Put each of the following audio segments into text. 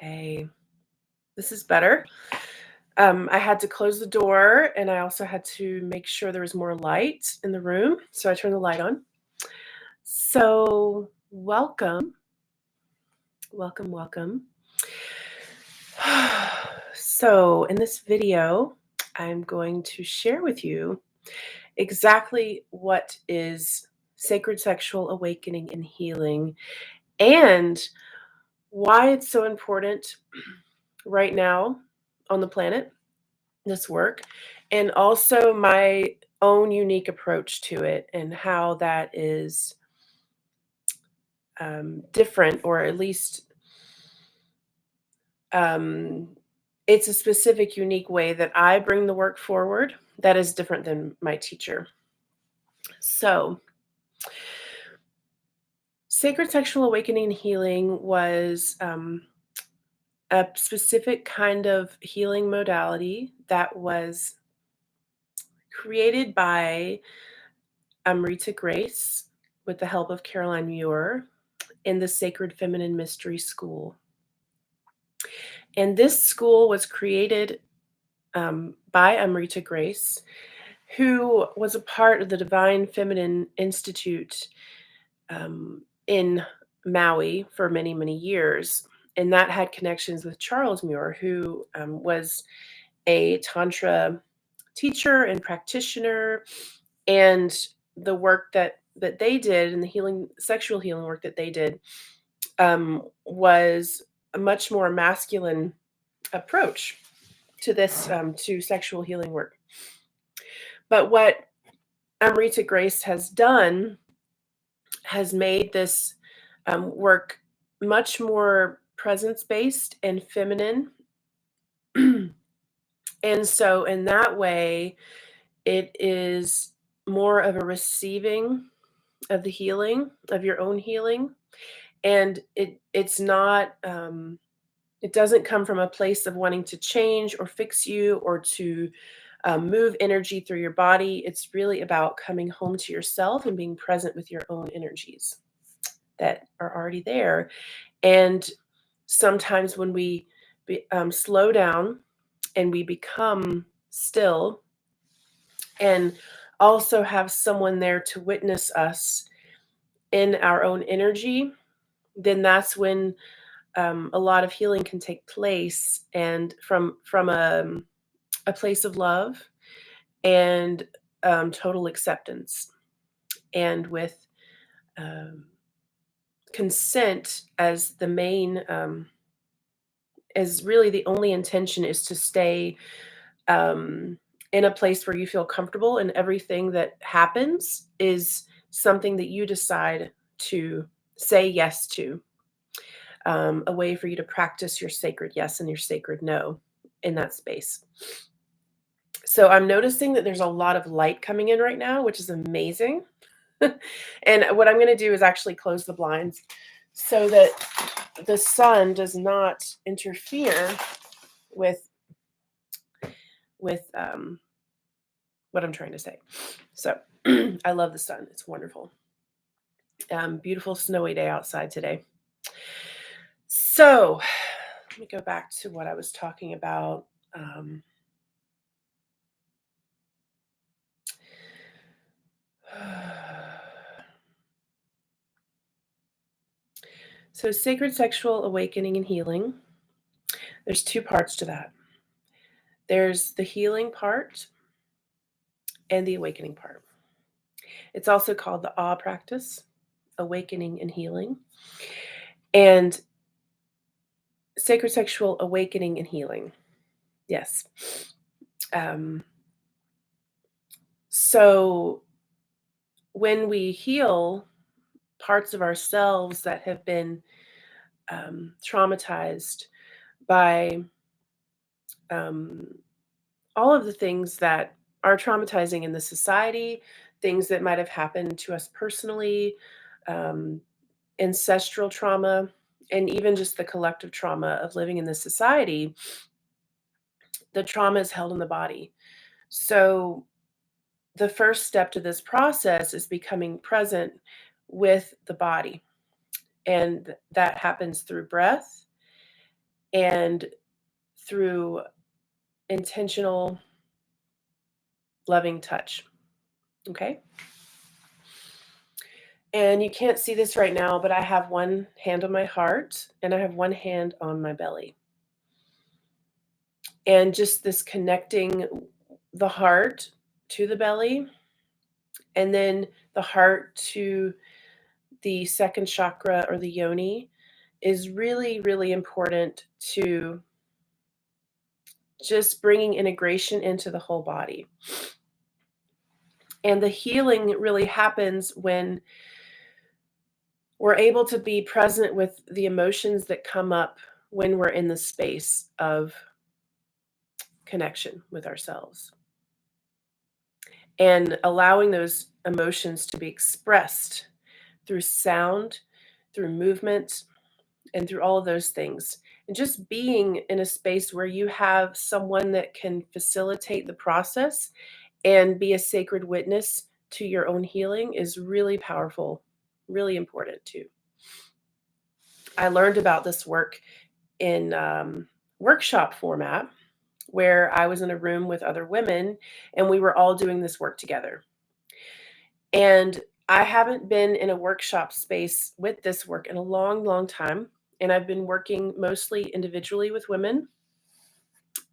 Okay, this is better. I had to close the door and I also had to make sure there was more light in the room. So I turned the light on. So, welcome, welcome, welcome. So, in this video, I'm going to share with you exactly what is sacred sexual awakening and healing and why it's so important right now on the planet, this work, and also my own unique approach to it and how that is different, or at least um, it's a specific, unique way that I bring the work forward that is different than my teacher. So, sacred sexual awakening and healing was a specific kind of healing modality that was created by Amrita Grace with the help of Caroline Muir in the Sacred Feminine Mystery School. And this school was created by Amrita Grace, who was a part of the Divine Feminine Institute in Maui for many, many years. And that had connections with Charles Muir, who was a Tantra teacher and practitioner. And the work that they did, and the sexual healing work that they did, was a much more masculine approach to this to sexual healing work. But what Amrita Grace has done has made this work much more presence based and feminine. And so, in that way, it is more of a receiving of the healing, of your own healing. And it's not it doesn't come from a place of wanting to change or fix you or to move energy through your body. It's really about coming home to yourself and being present with your own energies that are already there. And sometimes when we slow down and we become still and also have someone there to witness us in our own energy, then that's when a lot of healing can take place, and from a place of love and total acceptance, and with um, consent as the main, as really the only intention is to stay in a place where you feel comfortable, and everything that happens is something that you decide to say yes to, a way for you to practice your sacred yes and your sacred no in that space. So I'm noticing that there's a lot of light coming in right now, which is amazing. And what I'm going to do is actually close the blinds so that the sun does not interfere with with what I'm trying to say. So I love the sun. It's wonderful. Beautiful snowy day outside today. So let me go back to what I was talking about. So, sacred sexual awakening and healing, there's two parts to that. There's the healing part and the awakening part. It's also called the awe practice, awakening and healing, and sacred sexual awakening and healing. Yes. So, when we heal parts of ourselves that have been traumatized by um, all of the things that are traumatizing in the society, things that might have happened to us personally, um, ancestral trauma, and even just the collective trauma of living in this society, the trauma is held in the body. So, the first step to this process is becoming present with the body. And that happens through breath and through intentional, loving touch. Okay? And you can't see this right now, but I have one hand on my heart and I have one hand on my belly. And just this connecting the heart to the belly, and then the heart to the second chakra or the yoni is really, really important to just bringing integration into the whole body. And the healing really happens when we're able to be present with the emotions that come up when we're in the space of connection with ourselves and allowing those emotions to be expressed through sound, through movement, and through all of those things. And just being in a space where you have someone that can facilitate the process and be a sacred witness to your own healing is really powerful, really important too. I learned about this work in workshop format where I was in a room with other women and we were all doing this work together. And I haven't been in a workshop space with this work in a long, long time. And I've been working mostly individually with women.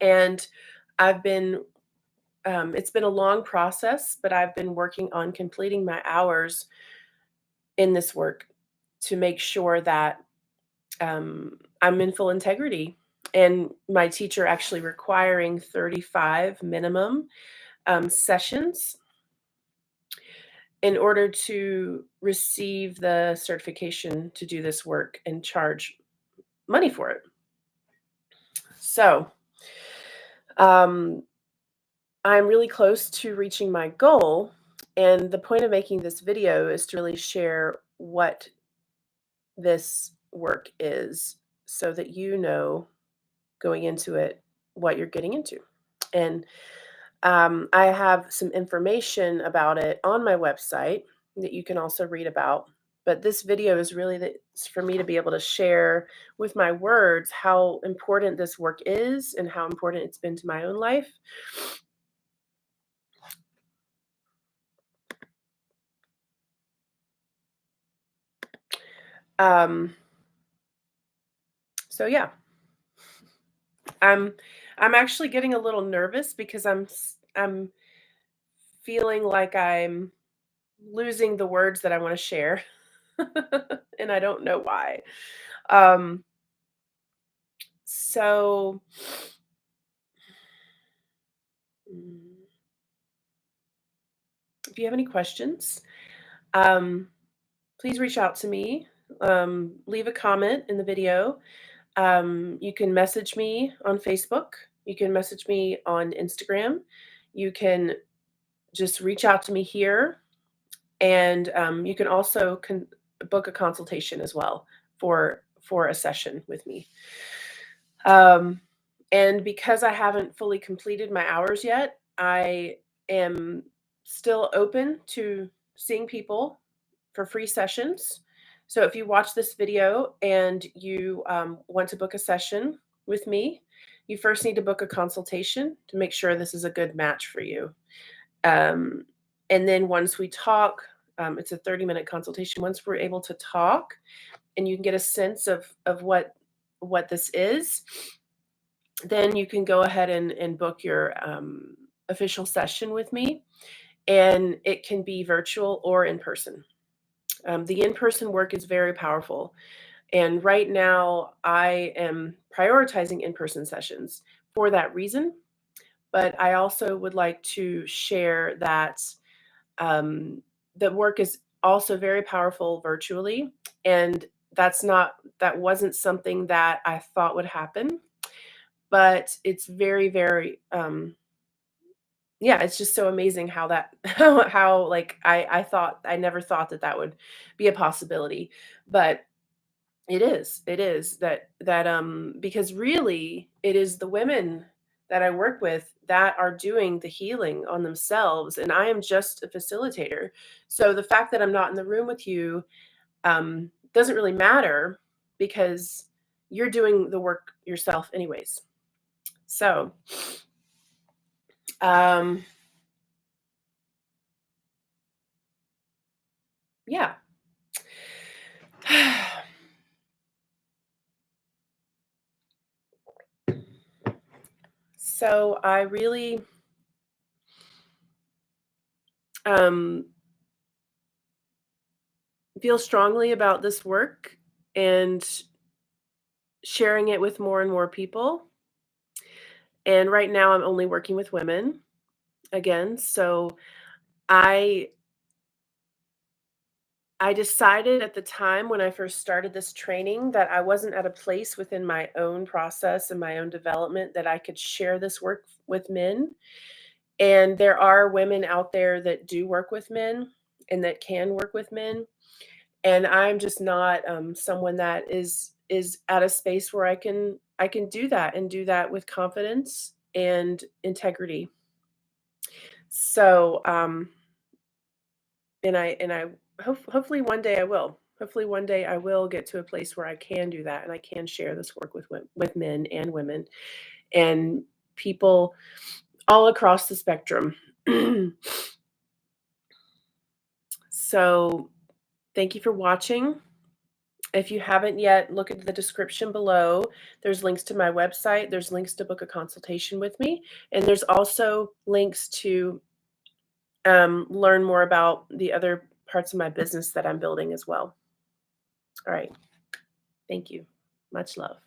And I've been, it's been a long process, but I've been working on completing my hours in this work to make sure that I'm in full integrity. And my teacher actually requiring 35 minimum sessions in order to receive the certification to do this work and charge money for it. So, um, I'm really close to reaching my goal. And the point of making this video is to really share what this work is so that you know going into it what you're getting into. And I have some information about it on my website that you can also read about. But this video is really for me to be able to share with my words how important this work is and how important it's been to my own life. Um, so yeah, I'm I'm actually getting a little nervous because I'm feeling like I'm losing the words that I want to share, and I don't know why. Um, so mm, if you have any questions, um, please reach out to me. Leave a comment in the video. You can message me on Facebook. You can message me on Instagram. You can just reach out to me here, and you can also book a consultation as well for a session with me. Um, and because I haven't fully completed my hours yet, I am still open to seeing people for free sessions. So if you watch this video and you want to book a session with me, you first need to book a consultation to make sure this is a good match for you. Um, and then once we talk, it's a 30-minute consultation. Once we're able to talk and you can get a sense of what this is, then you can go ahead and book your official session with me. And it can be virtual or in person. The in person work is very powerful. And right now, I am prioritizing in person sessions for that reason. But I also would like to share that um, the work is also very powerful virtually. And that wasn't something that I thought would happen, but it's very, very, yeah, it's just so amazing how that how like I never thought that that would be a possibility, but it is that because really it is the women that I work with that are doing the healing on themselves, and I am just a facilitator. So the fact that I'm not in the room with you doesn't really matter because you're doing the work yourself anyways. So, um, yeah. So I really um, feel strongly about this work and sharing it with more and more people. And right now, I'm only working with women again. So I I decided at the time when I first started this training that I wasn't at a place within my own process and my own development that I could share this work with men. And there are women out there that do work with men and that can work with men. And I'm just not someone that is at a space where I can do that and do that with confidence and integrity. So and I hopefully one day I will. Hopefully one day I will get to a place where I can do that and I can share this work with men and women and people all across the spectrum. So thank you for watching. If you haven't yet, look at the description below. There's links to my website, there's links to book a consultation with me, and there's also links to learn more about the other parts of my business that I'm building as well. All right. Thank you. Much love.